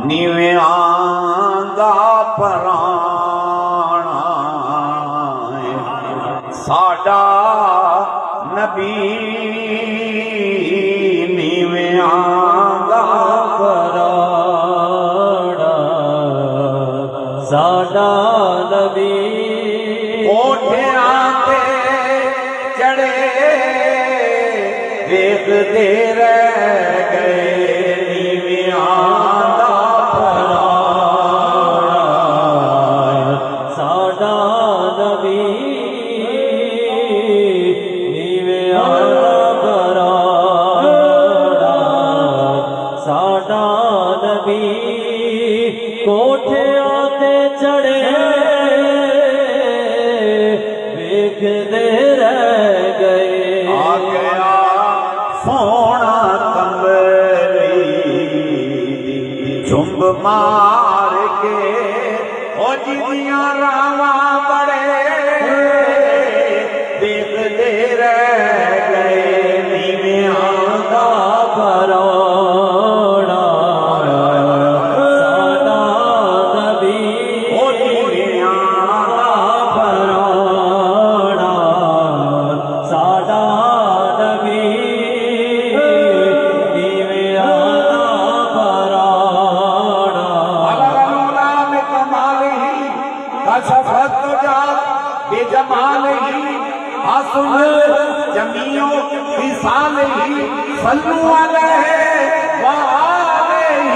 نیویاں دا پرانا ساڈا نبی نیویاں دا پرانا ساڈا نبی کوٹھیاں تے چڑھے ویکھدے رہ گئے نیویاں دا پرانا ساڈا نبی نیویاں دا پرانا ساڈا نبی کوٹھیاں تے چڑھے ویکھدے رہ گئے آ گیا سونا کملی جھنب مار کے او جیاں راواں بڑے دیکھتے رہ گئے نیویاں دا پرانا ساڈا نبی او نیویاں دا پرانا ساڈا نبی نیویاں دا پرانا علالولا میں کمالہ کشفت جا بجمالہ حسن جمیع خصالہ صلو علیہ وآلہ